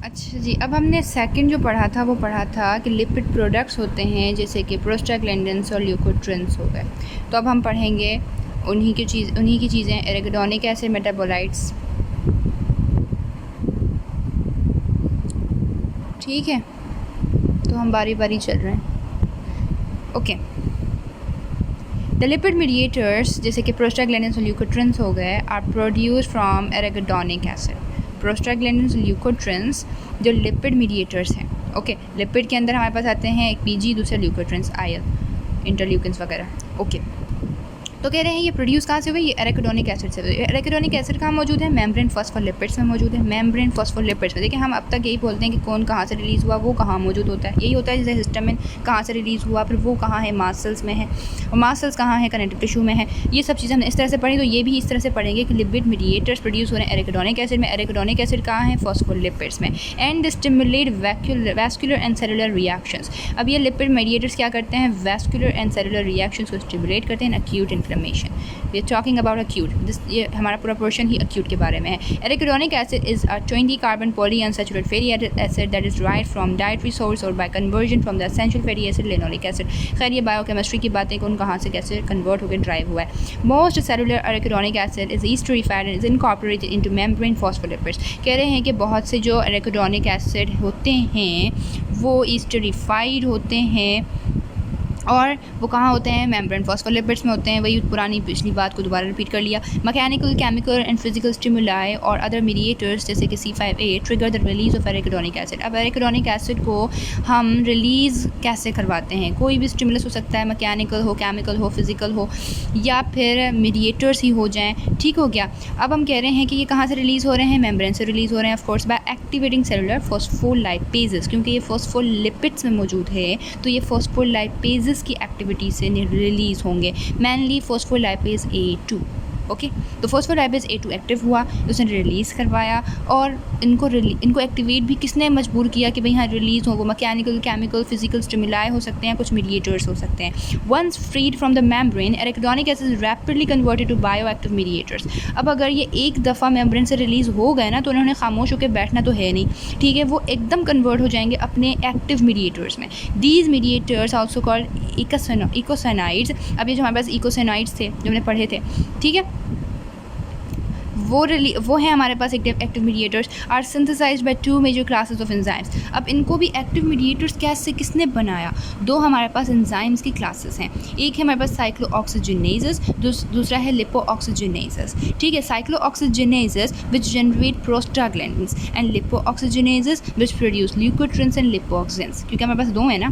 अच्छा जी, अब हमने सेकंड जो पढ़ा था वो पढ़ा था कि लिपिड प्रोडक्ट्स होते हैं जैसे कि प्रोस्टाग्लैंडिन्स और ल्यूकोट्रिन्स हो गए। तो अब हम पढ़ेंगे उन्हीं की चीज़ें एराकिडोनिक एसिड मेटाबोलाइट्स। ठीक है, तो हम बारी बारी चल रहे हैं। ओके, द लिपिड मीडिएटर्स जैसे कि प्रोस्टाग्लैंडिन्स और ल्यूकोट्रिन्स हो गए are produce from arachidonic acid. Prostaglandins leukotrienes जो लिपिड मीडिएटर्स हैं। ओके, लिपिड के अंदर हमारे पास आते हैं एक पीजी, दूसरे ल्यूकोट्रिन्स, आयल, इंटरल्यूकिन्स वगैरह। ओके, तो कह रहे हैं ये प्रोड्यूस कहाँ से हुए, ये एराकिडोनिक एसिड से हुए। एराकिडोनिक एसिड कहाँ मौजूद है, मेम्ब्रेन फॉस्फोलिपिड्स में मौजूद है। मेम्ब्रेन फॉस्फोलिपिड्स में देखिए हम अब तक यही बोलते हैं कि कौन कहाँ से रिलीज़ हुआ, वो कहाँ मौजूद होता है। यही होता है जैसे हिस्टामिन कहाँ से रिलीज़ हुआ, फिर वो कहाँ है, मास्ट सेल्स में है, और मास्ट सेल्स कहाँ है, कनेक्टिव टिश्यू में है। ये सब चीज़ें हमने इस तरह से पढ़ी, तो ये भी इस तरह से पढ़ेंगे कि लिपिड मीडिएटर्स प्रोड्यूस हो रहे हैं एराकिडोनिक एसिड में। एराकिडोनिक एसिड कहाँ है, फॉस्फोलिपिड्स में। And stimulate vascular and cellular reactions. अब ये लिपिड मीडिएटर्स क्या करते हैं, वैस्कुलर एंड सेलुलर रिएक्शंस को स्टिमुलेट करते हैं। Acute inflammation, we are talking about acute, ये हमारा पूरा पोर्शन ही एक्यूट के बारे में है। Arachidonic acid is a 20 carbon polyunsaturated fatty acid that is derived from dietary source और by conversion from the essential fatty acid linoleic acid. खैर ये बायोकेमिस्ट्री की बातें कौन कहाँ से कैसे कन्वर्ट होकर ड्राइव हुआ है। Most cellular arachidonic acid is esterified and is incorporated into membrane phospholipids. कह रहे हैं कि बहुत से जो एराकिडोनिक एसिड होते हैं वो ईस्टरीफाइड होते हैं और वो कहाँ होते हैं, मेम्ब्रेन फॉस्फोलिपिड्स में होते हैं। वही पुरानी पिछली बात को दोबारा रिपीट कर लिया। Mechanical, chemical and physical stimuli और अदर मीडिएटर्स जैसे कि C5A trigger the release of arachidonic acid. अब एराकिडोनिक एसिड को हम रिलीज़ कैसे करवाते हैं, कोई भी स्टिमुलस हो सकता है, मैकेनिकल हो, केमिकल हो, फिजिकल हो, या फिर मीडिएटर्स ही हो जाएँ। ठीक हो गया। अब हम कह रहे हैं कि ये कहाँ से रिलीज़ हो रहे हैं, मेम्ब्रेन से रिलीज़ हो रहे हैं ऑफकोर्स बाय एक्टिवेटिंग सेलुलर फॉस्फोलाइपेजेस। क्योंकि ये फॉस्फोलिपिड्स में मौजूद है तो ये फॉस्फोलाइपेजेस की एक्टिविटी से रिलीज़ होंगे, मेनली फॉस्फोलाइपेज A2। ओके, तो फॉस्फोलाइपेज A2 एक्टिव हुआ, उसने रिलीज़ करवाया और इनको एक्टिवेट भी किसने मजबूर किया कि भाई हाँ रिलीज़ हो। वो मैकेनिकल, केमिकल, फिजिकल स्टिमुलाई हो सकते हैं, कुछ मीडिएटर्स हो सकते हैं। Once freed from the membrane arachidonic acid is rapidly converted to bioactive mediators. अब अगर ये एक दफ़ा मेम्ब्रेन से रिलीज़ हो गए ना तो उन्होंने खामोश होकर बैठना तो है नहीं, ठीक है, वो एकदम कन्वर्ट हो जाएंगे अपने एक्टिव मीडिएटर्स में। These mediators also called eicosanoids. अब ये जो हमारे पास इकोसाइनाइड्स थे जो हमने पढ़े थे, ठीक है, वो हैं हमारे पास active mediators are synthesised by two major classes of enzymes. अब इनको भी एक्टिव मीडिएटर्स कैसे किसने बनाया, दो हमारे पास एंजाइम्स की क्लासेस हैं। एक है हमारे पास साइक्लोऑक्सीजनेसेस, दूसरा है लिपोऑक्सीजनेसेस। ठीक है, cyclooxygenases which generate prostaglandins and lipoxygenases which produce leukotrienes and lipoxins. क्योंकि हमारे पास दो हैं ना,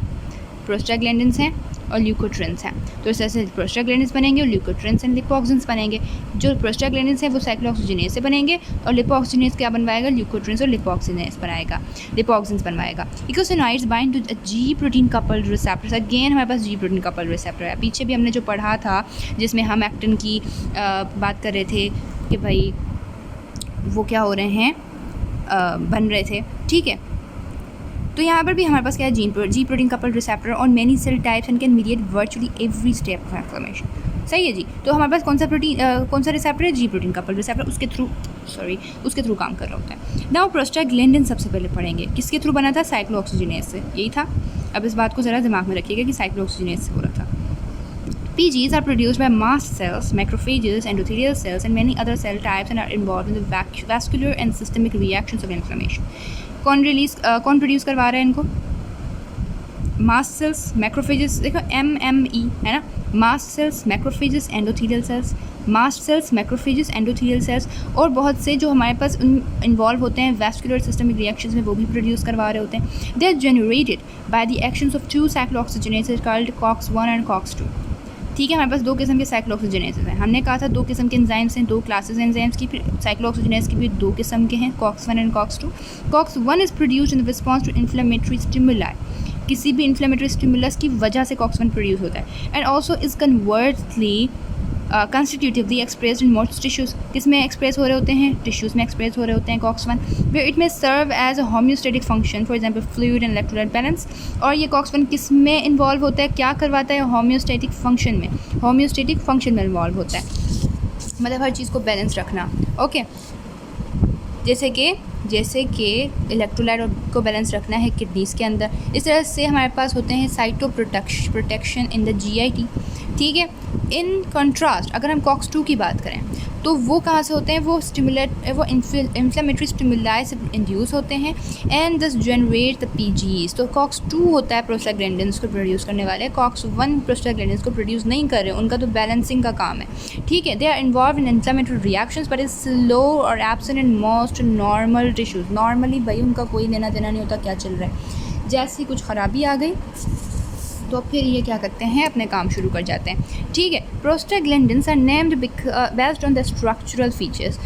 प्रोस्टाग्लैंडिन्स हैं और ल्यूकोट्रिन्स हैं, तो इस तरह से प्रोस्टाग्लैंडिन्स बनेंगे और ल्यूकोट्रिन्स एंड लिपोऑक्सिन्स बनेंगे। जो प्रोस्टाग्लैंडिन्स हैं वो साइक्लोऑक्सीजनेस से बनेंगे और लिपोऑक्सीजनेस क्या बनवाएगा, ल्यूकोट्रिन्स और लिपोऑक्सिजनेस बनवाएगा। Eicosanoids bind to G protein coupled receptors. Again हमारे पास जी प्रोटीन कपल्ड रिसेप्टर है। पीछे भी हमने जो पढ़ा था जिसमें हम एक्टिन की बात कर रहे थे कि भाई वो क्या हो रहे हैं, बन रहे थे, ठीक है। तो यहाँ पर भी हमारे पास क्या है, जी प्रोटीन कपल्ड रिसेप्टर और many cell types and can mediate virtually every step of inflammation. सही है जी। तो हमारे पास कौन सा रिसेप्टर है, जी प्रोटीन कपल्ड रिसेप्टर, उसके थ्रू काम कर रहा होता है। नाउ प्रोस्टाग्लैंडिन सबसे पहले पढ़ेंगे, किसके थ्रू बना था, साइक्लोऑक्सीजनेस से, यही था। अब इस बात को ज़रा दिमाग में रखिएगा कि साइक्लोऑक्सीजनेस से हो रहा था। PGs are produced by mast cells, macrophages, endothelial cells, and many other cell types and are involved in the vascular and systemic reactions of inflammation. कौन प्रोड्यूस करवा रहा है इनको, मास्ट सेल्स, मैक्रोफेजेस। देखो MME है ना, mast cells, macrophages, endothelial cells, mast cells, macrophages, endothelial cells, और बहुत से जो हमारे पास इन्वॉल्व होते हैं वैस्कुलर सिस्टमिक रिएक्शंस में, वो भी प्रोड्यूस करवा रहे होते हैं। They are generated by the actions of two cyclooxygenases called COX-1 and COX-2। ठीक है, हमारे पास दो किस्म के साइक्लोऑक्सीजनेसेस हैं। हमने कहा था दो किस्म के एंजाइम्स हैं, दो क्लासेस एंजाइम्स की। फिर साइक्लोऑक्सीजनेस की भी दो किस्म के हैं, COX-1 and COX-2। COX-1 is produced in response to inflammatory stimuli. किसी भी इन्फ्लेमेटरी स्टिमुलस की वजह से COX-1 प्रोड्यूस होता है। एंड ऑल्सो इज कन्वर्टली constitutively expressed in most tissues. किस में एक्सप्रेस हो रहे होते हैं, टिश्यूज़ में एक्सप्रेस हो रहे होते हैं COX-1। Where it may serve as a homeostatic function, for example fluid and electrolyte balance. और ये COX-1 किस में इन्वॉल्व होता है, क्या करवाता है, होम्योस्टेटिक फंक्शन में इन्वॉल्व होता है, मतलब हर चीज़ को बैलेंस रखना। ओके, जैसे कि जैसे कि इलेक्ट्रोलाइट को बैलेंस रखना है किडनीज़ के अंदर। इस तरह से हमारे पास होते हैं cytoprotection in the GIT, ठीक है। इन कंट्रास्ट अगर हम COX-2 की बात करें तो वो कहाँ से होते हैं, वो इन्फ्लेमेटरी स्टिमुलाई से इंड्यूस होते हैं and this generate the PGs। तो COX-2 होता है प्रोस्टाग्लैंडिन्स को प्रोड्यूस करने वाले, COX-1 प्रोस्टाग्लैंडिन्स को प्रोड्यूस नहीं कर रहे, उनका तो बैलेंसिंग का काम है, ठीक है। They are involve in inflammatory reactions but is slow और absent in most normal tissues. Normally भाई उनका कोई लेना देना नहीं होता क्या चल रहा है, जैसी कुछ ख़राबी आ गई तो फिर ये क्या करते हैं, अपने काम शुरू कर जाते हैं, ठीक है। Prostaglandins are named based on the structural features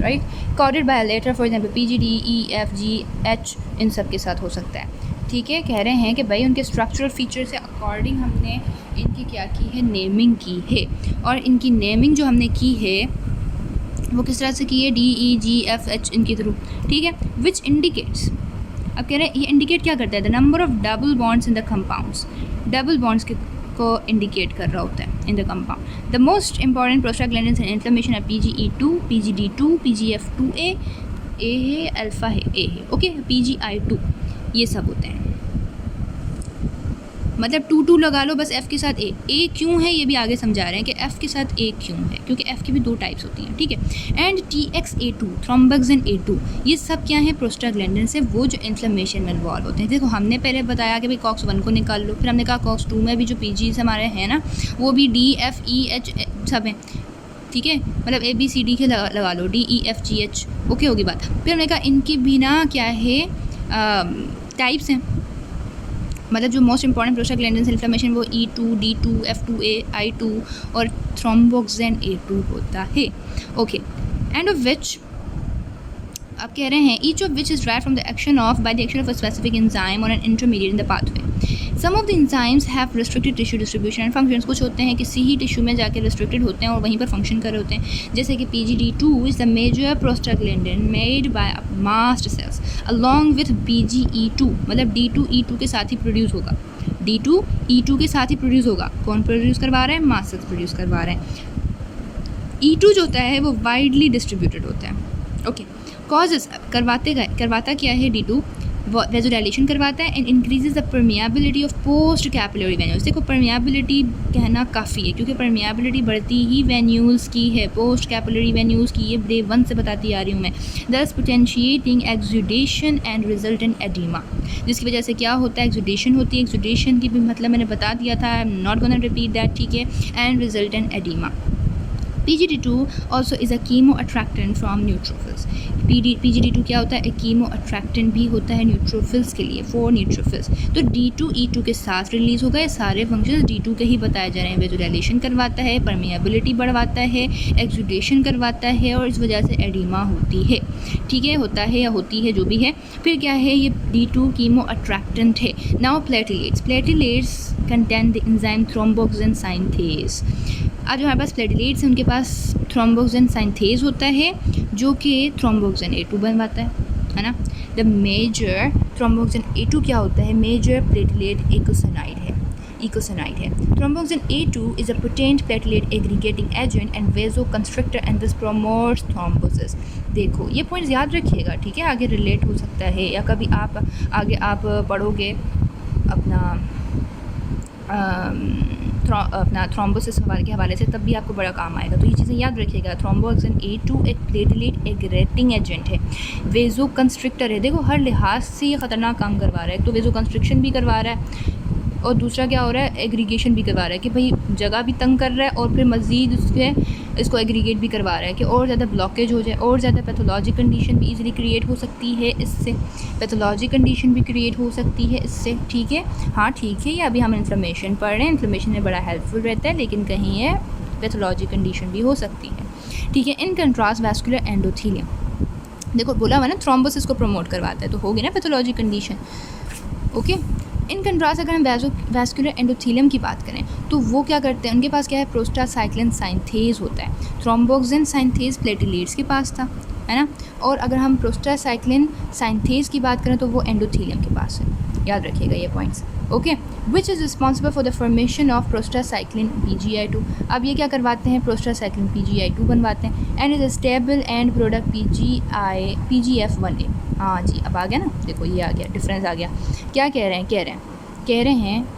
right, coded by letter, for example PG, D, E, F, G, H इन सब के साथ हो सकता है, ठीक है। कह रहे हैं कि भाई उनके स्ट्रक्चरल फीचर से अकॉर्डिंग हमने इनकी क्या की है, नेमिंग की है। और इनकी नेमिंग जो हमने की है वो किस तरह से की है, D, E, G, F, H इनके थ्रू, ठीक है। विच इंडिकेट्स, अब कह रहे हैं ये इंडिकेट क्या करता है, the number of double bonds in the compounds, double bonds को इंडिकेट कर रहा होता है in the compound. The most important prostaglandins in inflammation है PGE2, PGD2, PGF2A, A है, अल्फ़ा है, A है, ओके, PGI2, ये सब होते हैं। मतलब 2 लगा लो बस, F के साथ A क्यों है ये भी आगे समझा रहे हैं कि F के साथ A क्यों है, क्योंकि F की भी 2 टाइप्स होती हैं, ठीक है। एंड TXA2, थ्रोम्बोक्सिन A2, ये सब क्या है, प्रोस्टाग्लैंडिन से वो जो इन्फ्लेमेशन में इन्वॉल्व होते हैं। देखो हमने पहले बताया कि भाई COX-1 को निकाल लो, फिर हमने कहा COX-2 में भी जो PGs हमारे हैं ना वो भी D, F, E, H सब हैं, ठीक है। मतलब ABCD के लगा लो, D, E, F, G, H, okay होगी बात। फिर हमने कहा इनकी भी ना क्या है, टाइप्स हैं, मतलब जो मोस्ट इंपॉर्टेंट प्रोस्टाग्लैंडिन्स इन्फ्लेमेशन वो E2, D2, F2A, I2 और थ्रोम्बोक्सिन A2 होता है, ओके। एंड ऑफ विच अब कह रहे हैं each of which is drive from the action of by the action of a specific enzyme और an intermediate in the pathway. Some of the enzymes have restricted tissue distribution and functions, कुछ होते हैं किसी ही tissue में जाके restricted होते हैं और वहीं पर फंक्शन कर रहे होते हैं, जैसे कि PGD2 is the major prostaglandin made by mast cells along with PGE2, मतलब D2 E2 के साथ ही प्रोड्यूस होगा, D2 E2 के साथ ही प्रोड्यूस होगा। कौन प्रोड्यूस करवा रहे हैं, मास्ट सेल्स प्रोड्यूस करवा रहे हैं। E2 जो होता है वो वाइडली डिस्ट्रीब्यूटेड होता है, ओके। कॉजेस करवाता क्या है, D2 वेजोडाइलेशन करवाता है and increases the permeability of post capillary venules. देखो परमिएबिलिटी कहना काफ़ी है क्योंकि परमिएबिलिटी बढ़ती ही वेन्यूल्स की है, पोस्ट कैपिलरी वेन्यूल्स की, ये डे 1 से बताती आ रही हूँ मैं। दस पोटेंशिएटिंग एक्सुडेशन एंड रिजल्टेंट एडिमा, जिसकी वजह से क्या होता है, एक्सुडेशन होती है। एक्सुडेशन की भी मतलब मैंने बता दिया था, I am not gonna repeat that, ठीक है। And resultant oedema. PGD2 also is a chemoattractant from neutrophils. PGD2 क्या होता है, एक कीमो अट्रैक्टेंट भी होता है न्यूट्रोफिल्स के लिए, फॉर न्यूट्रोफिल्स। तो D2 E2 के साथ रिलीज़ हो गए सारे फंक्शंस D2 के ही बताए जा रहे हैं। वेजोडाइलेशन करवाता है, परमिएबिलिटी बढ़वाता है, एक्सुडेशन करवाता है और इस वजह से एडिमा होती है, ठीक है, होता है या होती है जो भी है। फिर क्या है, ये D2 कीमो अट्रैक्टेंट है। Now platelets contain the enzyme thromboxane synthase. आज हमारे पास प्लेटिलेट्स हैं, उनके पास थ्रोम्बोक्सिन साइंथेज होता है जो कि थ्रोम्बोक्सिन A2 बनवाता है ना। द मेजर थ्रोम्बोक्सिन A2 क्या होता है, मेजर प्लेटलेट इकोसाइनाइड है। Thromboxane A2 is a potent platelet aggregating agent and vaso constrictor and this promotes thrombosis. देखो ये पॉइंट्स याद रखिएगा, ठीक है, आगे रिलेट हो सकता है या कभी आप पढ़ोगे अपना थ्रोम्बोसिस के हवाले से, तब भी आपको बड़ा काम आएगा। तो ये चीज़ें याद रखिएगा। थ्रोम्बोक्सिन A2 एक प्लेटलेट एग्रेटिंग एजेंट है, वेजो कंस्ट्रिक्टर है। देखो हर लिहाज से ये ख़तरनाक काम करवा रहा है, तो वेजो कंस्ट्रिक्शन भी करवा रहा है और दूसरा क्या हो रहा है, एग्रीगेशन भी करवा रहा है कि भाई जगह भी तंग कर रहा है और फिर मज़ीद इसको एग्रीगेट भी करवा रहा है कि और ज़्यादा ब्लॉकेज हो जाए और ज़्यादा पैथोलॉजी कंडीशन भी ईज़िली क्रिएट हो सकती है इससे, पैथोलॉजी कंडीशन भी क्रिएट हो सकती है इससे, ठीक है। हाँ ठीक है, ये अभी हम इन्फ्लेमेशन पढ़ रहे हैं, इन्फ्लेमेशन में बड़ा हेल्पफुल रहता है, लेकिन कहीं ये पैथोलॉजी कंडीशन भी हो सकती है, ठीक है। इन कंट्रास्ट वैस्कुलर एंडोथीलियम, देखो बोला हुआ ना थ्रोम्बोसिस को प्रमोट करवाता है, तो होगी ना pathology condition, okay. In contrast अगर हम वैस्कुलर एंडोथीलियम की बात करें तो वो क्या करते हैं, उनके पास क्या है, प्रोस्टासाइक्लिन साइंथेज होता है। थ्रोम्बोक्सिन साइंथेज प्लेटिलेट्स के पास था, है ना। और अगर हम प्रोस्टासाइक्लिन साइंथेज की बात करें तो वो एंडोथीलियम के पास है, याद रखिएगा ये points, okay. Which is responsible for the formation of prostacyclin PGI2। अब ये क्या करवाते हैं, प्रोस्टासाइक्लिन PGI2 बनवाते हैं। And is a stable and product PGF1A। हाँ जी, अब आ गया ना, देखो ये आ गया, डिफरेंस आ गया। क्या कह रहे हैं, कह रहे हैं